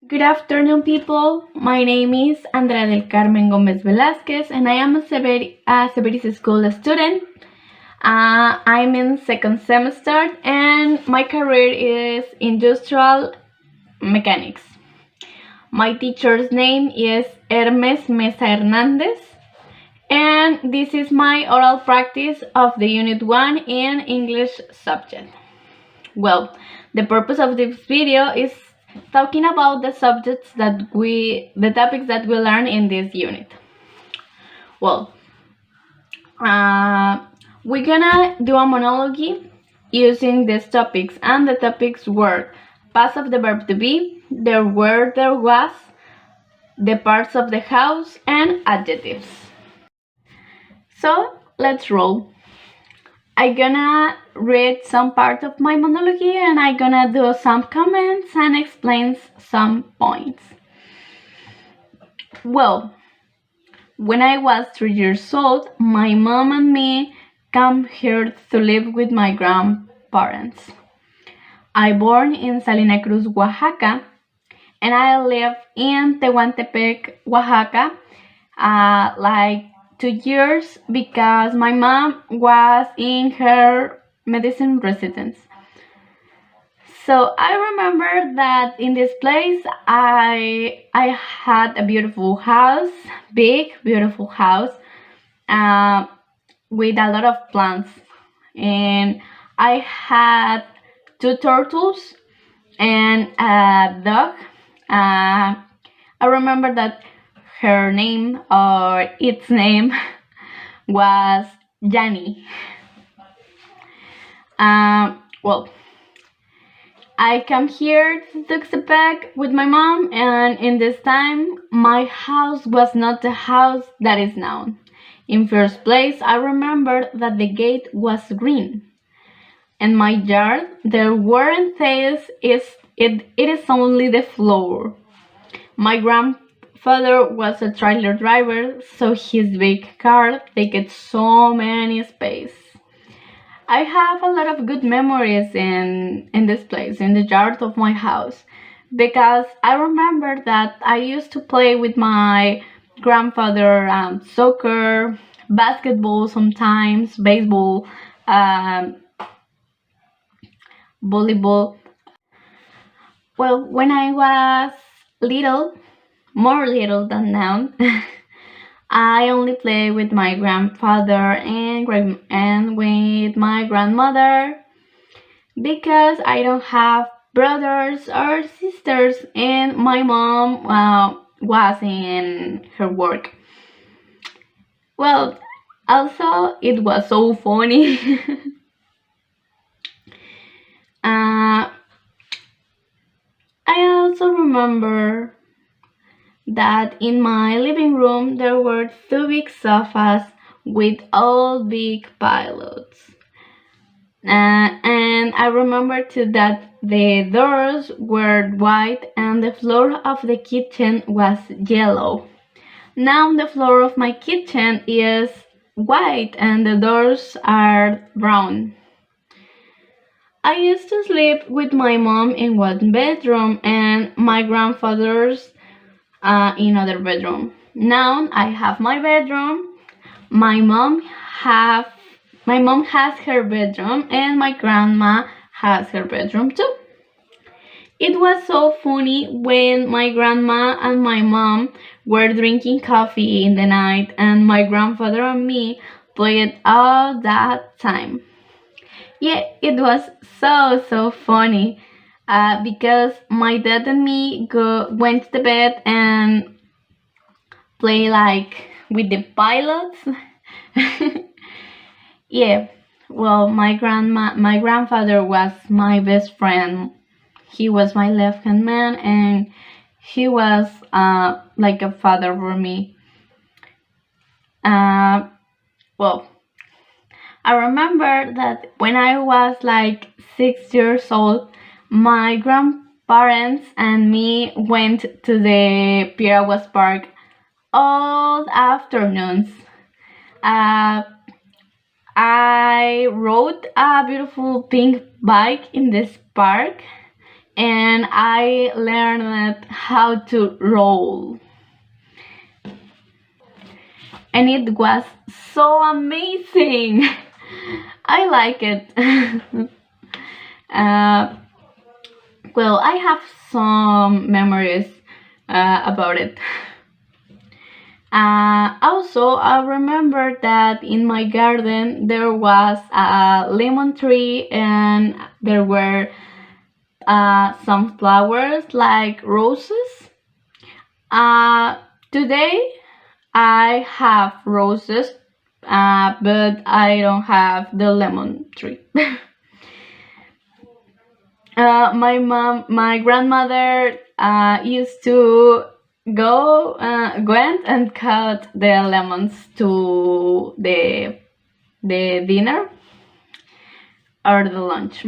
Good afternoon, people. My name is Andrea del Carmen Gómez Velázquez, and I am a Severis School student. I'm in second semester, and my career is industrial mechanics. My teacher's name is Hermes Mesa Hernandez, and this is my oral practice of the Unit 1 in English subject. Well, the purpose of this video is talking about the topics that we learn in this unit. Well, we're gonna do a monologue using these topics, and the topics were past of the verb to be, there were, there was, the parts of the house, and adjectives. So let's roll. I'm gonna read some part of my monologue and I'm gonna do some comments and explain some points. Well, when I was 3 years old, my mom and me came here to live with my grandparents. I born in Salina Cruz, Oaxaca, and I live in Tehuantepec, Oaxaca, like 2 years because my mom was in her medicine residence. So I remember that in this place I had a beautiful house, big beautiful house, with a lot of plants, and I had 2 turtles and a dog. I remember that her name, or its name, was Janny. Well, I come here to Tuxtepec with my mom, and in this time, my house was not the house that is now. In first place, I remember that the gate was green. In my yard, there weren't tiles, it is only the floor. My grandfather was a trailer driver, so his big car takes so many space. I have a lot of good memories in this place, in the yard of my house, because I remember that I used to play with my grandfather soccer, basketball sometimes, baseball, volleyball. Well, when I was little, more little than now, I only play with my grandfather and with my grandmother because I don't have brothers or sisters, and my mom was in her work. Well, also it was so funny. I also remember that in my living room there were 2 big sofas with all big pillows. And I remember too that the doors were white and the floor of the kitchen was yellow. Now the floor of my kitchen is white and the doors are brown. I used to sleep with my mom in one bedroom and my grandfather's in other bedroom. Now I have my bedroom. My mom has her bedroom, and my grandma has her bedroom too. It was so funny when my grandma and my mom were drinking coffee in the night, and my grandfather and me played all that time. Yeah, it was so funny. Because my dad and me went to the bed and play like with the pilots. Yeah, well, my grandfather was my best friend. He was my left-hand man, and he was like a father for me. Well, I remember that when I was like 6 years old, my grandparents and me went to the Piraguas Park all afternoons. I rode a beautiful pink bike in this park. and I learned how to roll. And it was so amazing. I like it. Well, I have some memories about it. Also, I remember that in my garden there was a lemon tree and there were some flowers like roses. Today I have roses, but I don't have the lemon tree. My grandmother used to went and cut the lemons to the dinner or the lunch.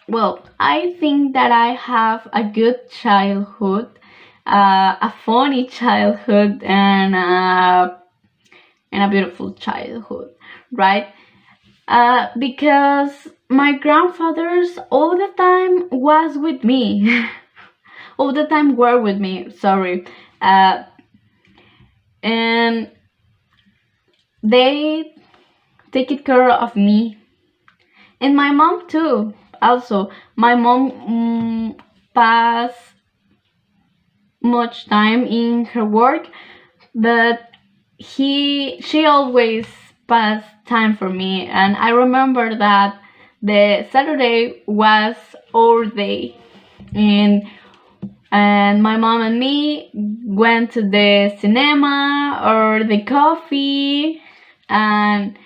Well, I think that I have a good childhood, a funny childhood, and a beautiful childhood, right? Because my grandfathers all the time was with me, all the time were with me. Sorry, and they take care of me, and my mom too. Also, my mom pass much time in her work, but she always passed time for me, and I remember that the Saturday was our day, and my mom and me went to the cinema or the coffee, and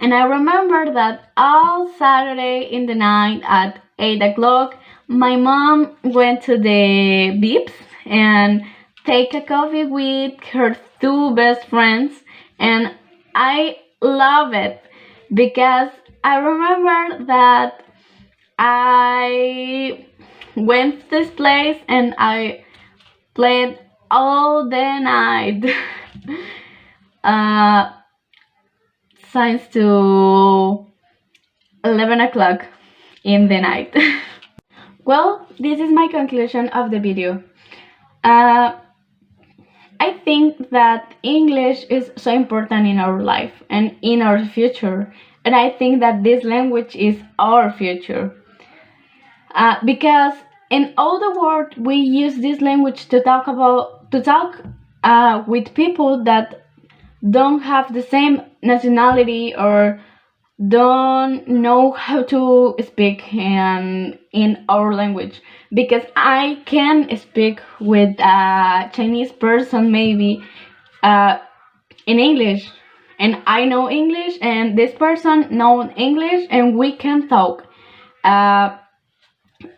I remember that all Saturday in the night at 8 o'clock, my mom went to the Beeps and take a coffee with her two best friends, and I love it because I remember that I went to this place and I played all the night. Since to 11 o'clock in the night. Well, this is my conclusion of the video. I think that English is so important in our life and in our future, and I think that this language is our future. Because in all the world we use this language to talk with people that don't have the same nationality or don't know how to speak in our language, because I can speak with a Chinese person maybe in English, and I know English and this person knows English and we can talk.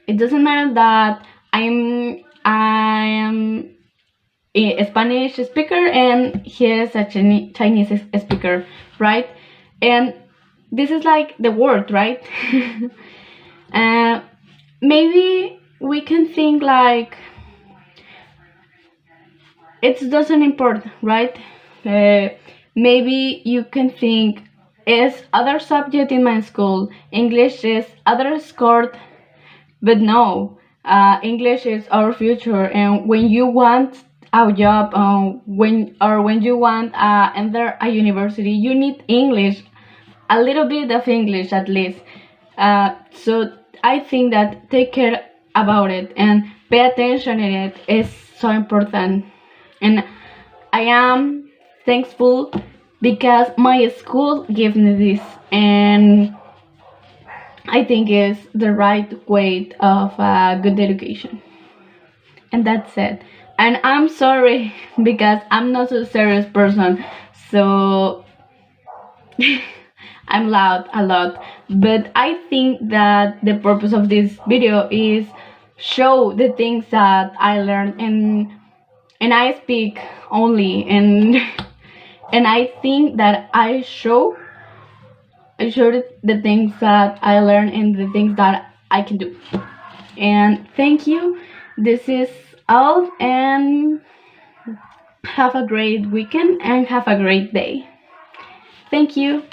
It doesn't matter that I am a Spanish speaker and he is a Chinese speaker, right? And this is like the word, right? Maybe we can think like it doesn't important, right? Maybe you can think is other subject in my school, English is other scored, but no, English is our future, and when you want a job, when you want enter a university, you need English, a little bit of English at least. So I think that take care about it and pay attention in it is so important, and I am thankful because my school gave me this, and I think it's the right way of a good education. And that's it. And I'm sorry because I'm not a serious person, so I'm loud a lot. But I think that the purpose of this video is show the things that I learned, and I speak only, and and I think that I showed the things that I learned and the things that I can do. And thank you. This is all, and have a great weekend and have a great day. Thank you.